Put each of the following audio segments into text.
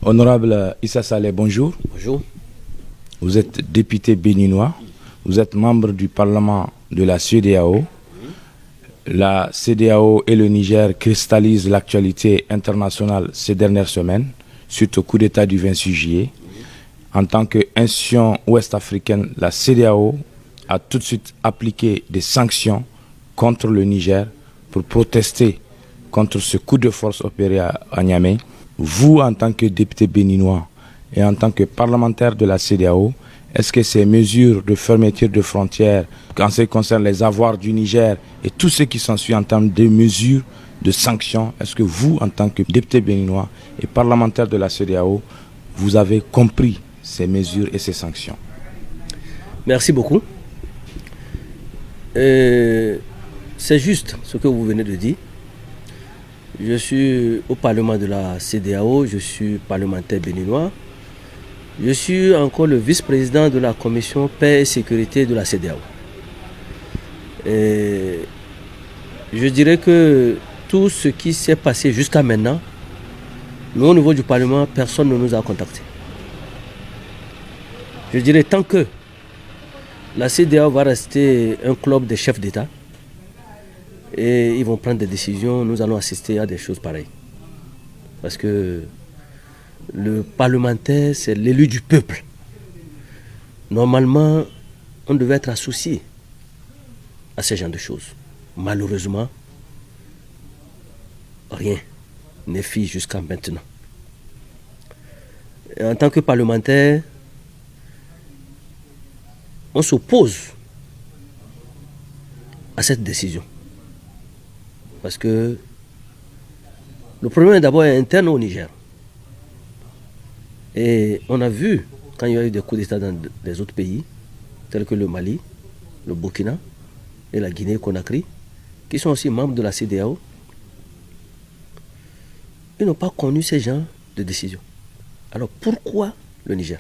Honorable Issa Saleh, bonjour. Bonjour. Vous êtes député béninois, vous êtes membre du Parlement de la CEDEAO. La CEDEAO et le Niger cristallisent l'actualité internationale ces dernières semaines, suite au coup d'État du 26 juillet. En tant qu'institution ouest-africaine, la CEDEAO a tout de suite appliqué des sanctions contre le Niger pour protester contre ce coup de force opéré à Niamey. Vous, en tant que député béninois et en tant que parlementaire de la CEDEAO, est-ce que ces mesures de fermeture de frontières, en ce qui concerne les avoirs du Niger et tout ce qui s'ensuit en termes de mesures de sanctions, est-ce que vous, en tant que député béninois et parlementaire de la CEDEAO, vous avez compris ces mesures et ces sanctions? Merci beaucoup. C'est juste ce que vous venez de dire. Je suis au Parlement de la CEDEAO, je suis parlementaire béninois. Je suis encore le vice-président de la commission paix et sécurité de la CEDEAO. Et je dirais que tout ce qui s'est passé jusqu'à maintenant, nous au niveau du Parlement, personne ne nous a contactés. Je dirais tant que la CEDEAO va rester un club de chefs d'État et ils vont prendre des décisions, nous allons assister à des choses pareilles. Parce que le parlementaire, c'est l'élu du peuple. Normalement, on devait être associé à ce genre de choses. Malheureusement, rien n'est fait jusqu'à maintenant. Et en tant que parlementaire, on s'oppose à cette décision. Parce que le problème est d'abord interne au Niger. Et on a vu, quand il y a eu des coups d'État dans les autres pays, tels que le Mali, le Burkina et la Guinée-Conakry, qui sont aussi membres de la CEDEAO, ils n'ont pas connu ces genres de décisions. Alors pourquoi le Niger?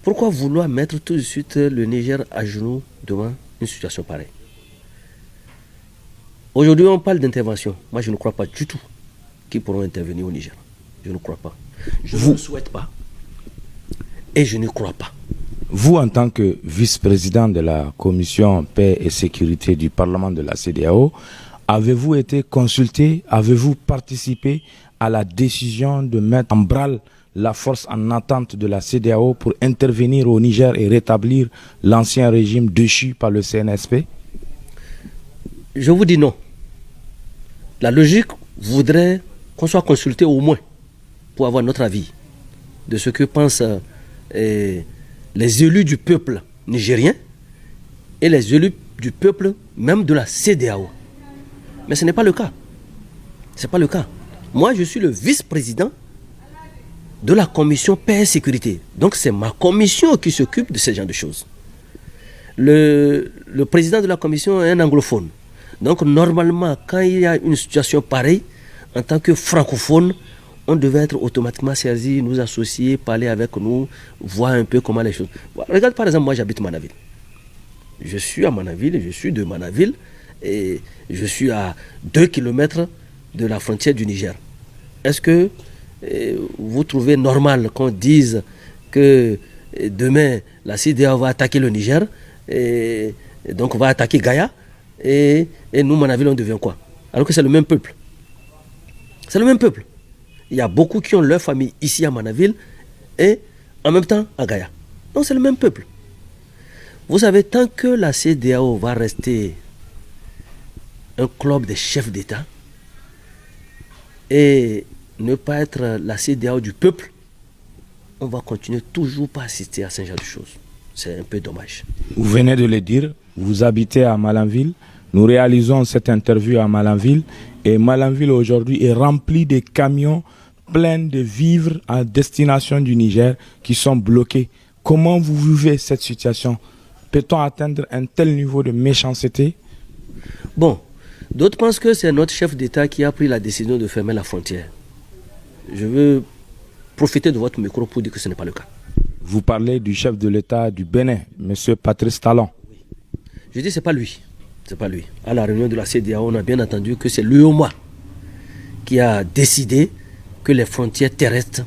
Pourquoi vouloir mettre tout de suite le Niger à genoux devant une situation pareille? Aujourd'hui, on parle d'intervention. Moi, je ne crois pas du tout qu'ils pourront intervenir au Niger. Je ne crois pas. Je ne souhaite pas. Et je ne crois pas. Vous, en tant que vice-président de la commission paix et sécurité du Parlement de la CEDEAO, avez-vous été consulté, avez-vous participé à la décision de mettre en branle la force en attente de la CEDEAO pour intervenir au Niger et rétablir l'ancien régime déchu par le CNSP? Je vous dis non. La logique voudrait qu'on soit consulté au moins pour avoir notre avis de ce que pensent les élus du peuple nigérien et les élus du peuple même de la CEDEAO. Mais ce n'est pas le cas. Ce n'est pas le cas. Moi, je suis le vice-président de la commission paix et sécurité. Donc, c'est ma commission qui s'occupe de ce genre de choses. Le président de la commission est un anglophone. Donc, normalement, quand il y a une situation pareille, en tant que francophone, on devait être automatiquement saisi, nous associer, parler avec nous, voir un peu comment les choses... Regarde, par exemple, moi, j'habite Manaville. Je suis à Manaville, je suis de Manaville, et je suis à 2 km de la frontière du Niger. Est-ce que vous trouvez normal qu'on dise que demain, la CEDEAO va attaquer le Niger, et donc va attaquer Gaïa, et nous, Manaville, on devient quoi? Alors que c'est le même peuple. C'est le même peuple. Il y a beaucoup qui ont leur famille ici à Manaville et en même temps à Gaïa. Donc c'est le même peuple. Vous savez, tant que la CEDEAO va rester un club de chefs d'État et ne pas être la CEDEAO du peuple, on va continuer toujours pas assister à ce genre de choses. C'est un peu dommage. Vous venez de le dire, vous habitez à Malanville. Nous réalisons cette interview à Malanville et Malanville aujourd'hui est rempli de camions pleins de vivres à destination du Niger qui sont bloqués. Comment vous vivez cette situation? Peut-on atteindre un tel niveau de méchanceté? Bon, d'autres pensent que c'est notre chef d'État qui a pris la décision de fermer la frontière. Je veux profiter de votre micro pour dire que ce n'est pas le cas. Vous parlez du chef de l'État du Bénin, M. Patrice Talon. Je dis que ce n'est pas lui. C'est pas lui. À la réunion de la CEDEAO, on a bien entendu que c'est l'UEMOA qui a décidé que les frontières terrestres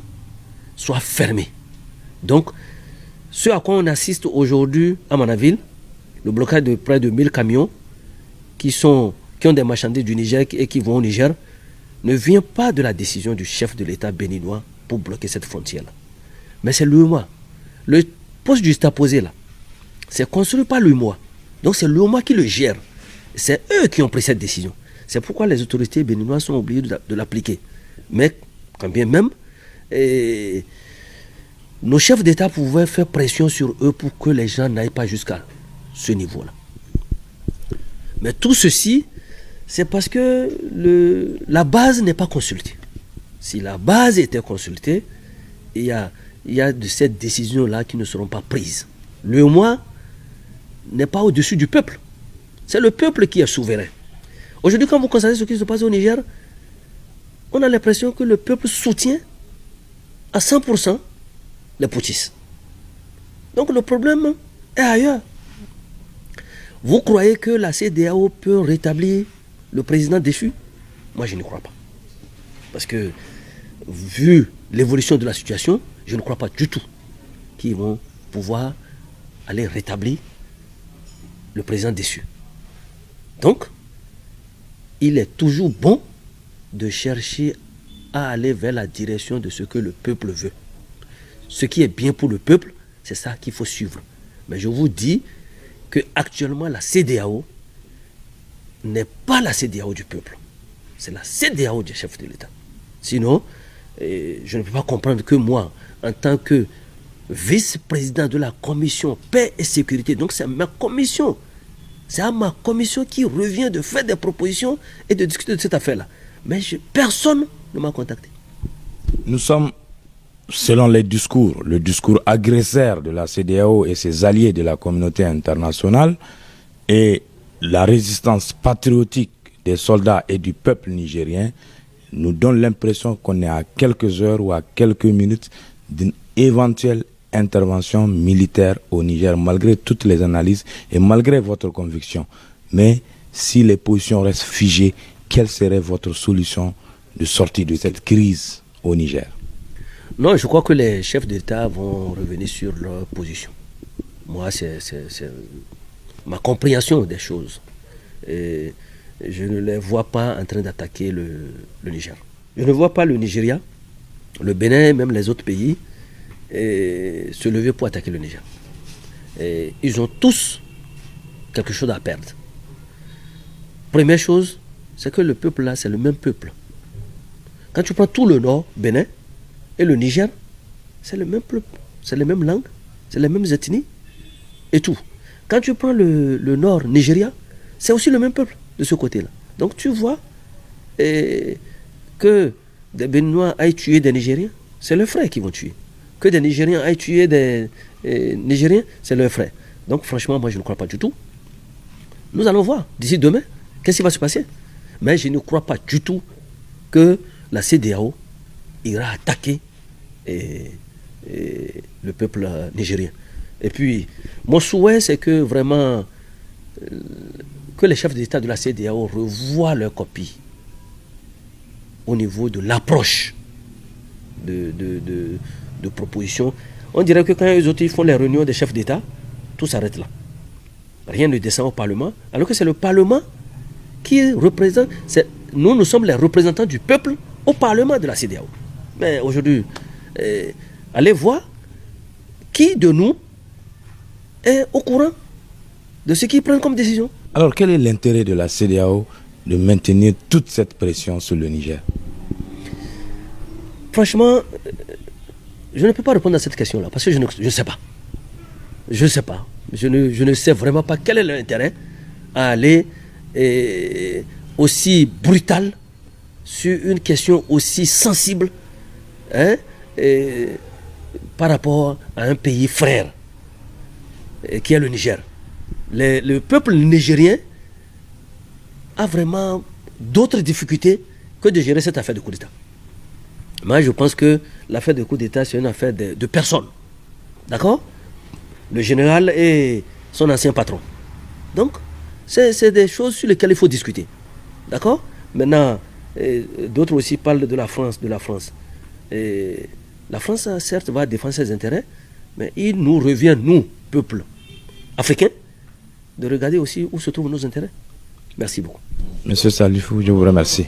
soient fermées. Donc, ce à quoi on assiste aujourd'hui à Manaville, le blocage de près de 1000 camions qui ont des marchandises du Niger et qui vont au Niger, ne vient pas de la décision du chef de l'État béninois pour bloquer cette frontière-là. Mais c'est l'UEMOA. Le poste juxtaposé là, c'est construit par l'UEMOA. Donc c'est l'UEMOA qui le gère. C'est eux qui ont pris cette décision. C'est pourquoi les autorités béninoises sont obligées de l'appliquer. Mais quand bien même, nos chefs d'État pouvaient faire pression sur eux pour que les gens n'aillent pas jusqu'à ce niveau-là. Mais tout ceci, c'est parce que la base n'est pas consultée. Si la base était consultée, il y a de ces décisions-là qui ne seront pas prises. Le moi n'est pas au-dessus du peuple. C'est le peuple qui est souverain. Aujourd'hui, quand vous constatez ce qui se passe au Niger, on a l'impression que le peuple soutient à 100% les putschistes. Donc le problème est ailleurs. Vous croyez que la CEDEAO peut rétablir le président déchu? Moi, je ne crois pas. Parce que, vu l'évolution de la situation, je ne crois pas du tout qu'ils vont pouvoir aller rétablir le président déchu. Donc, il est toujours bon de chercher à aller vers la direction de ce que le peuple veut. Ce qui est bien pour le peuple, c'est ça qu'il faut suivre. Mais je vous dis qu'actuellement, la CEDEAO n'est pas la CEDEAO du peuple. C'est la CEDEAO du chef de l'État. Sinon, je ne peux pas comprendre que moi, en tant que vice-président de la commission paix et sécurité, donc c'est ma commission, c'est à ma commission qui revient de faire des propositions et de discuter de cette affaire-là. Mais personne ne m'a contacté. Nous sommes, selon les discours, le discours agresseur de la CEDEAO et ses alliés de la communauté internationale, et la résistance patriotique des soldats et du peuple nigérien nous donne l'impression qu'on est à quelques heures ou à quelques minutes d'une éventuelle intervention militaire au Niger, malgré toutes les analyses et malgré votre conviction. Mais si les positions restent figées, quelle serait votre solution de sortie de cette crise au Niger? Non, je crois que les chefs d'État vont revenir sur leur position. Moi, c'est ma compréhension des choses. Et je ne les vois pas en train d'attaquer le Niger. Je ne vois pas le Nigeria, le Bénin, même les autres pays, se lever pour attaquer le Niger. Et ils ont tous quelque chose à perdre. Première chose, c'est que le peuple là, c'est le même peuple. Quand tu prends tout le nord, Bénin, et le Niger, c'est le même peuple, c'est les mêmes langues, c'est les mêmes ethnies, et tout. Quand tu prends le nord, Nigeria, c'est aussi le même peuple de ce côté-là. Donc tu vois que des Béninois aillent tuer des Nigériens, c'est leurs frères qui vont tuer. Que des Nigériens aillent tuer des Nigériens, c'est leurs frères. Donc franchement, moi je ne crois pas du tout. Nous allons voir d'ici demain, qu'est-ce qui va se passer. Mais je ne crois pas du tout que la CEDEAO ira attaquer le peuple nigérien. Et puis, mon souhait, c'est que vraiment, que les chefs d'État de la CEDEAO revoient leur copie au niveau de l'approche de propositions. On dirait que quand les autres ils font les réunions des chefs d'État, tout s'arrête là. Rien ne descend au Parlement, alors que c'est le Parlement qui représente... Nous sommes les représentants du peuple au Parlement de la CEDEAO. Mais aujourd'hui, allez voir qui de nous est au courant de ce qu'ils prennent comme décision. Alors, quel est l'intérêt de la CEDEAO de maintenir toute cette pression sur le Niger? Franchement, je ne peux pas répondre à cette question-là, parce que je ne sais pas. Je ne sais pas. Je ne sais vraiment pas quel est l'intérêt à aller aussi brutal sur une question aussi sensible par rapport à un pays frère qui est le Niger. Le peuple nigérien a vraiment d'autres difficultés que de gérer cette affaire de coup d'État. Moi, je pense que l'affaire de coup d'État, c'est une affaire de personnes. D'accord? Le général et son ancien patron. Donc, c'est des choses sur lesquelles il faut discuter. D'accord? Maintenant, d'autres aussi parlent de la France, Et la France, certes, va défendre ses intérêts, mais il nous revient, nous, peuple africain, de regarder aussi où se trouvent nos intérêts. Merci beaucoup. Monsieur Salifou, je vous remercie.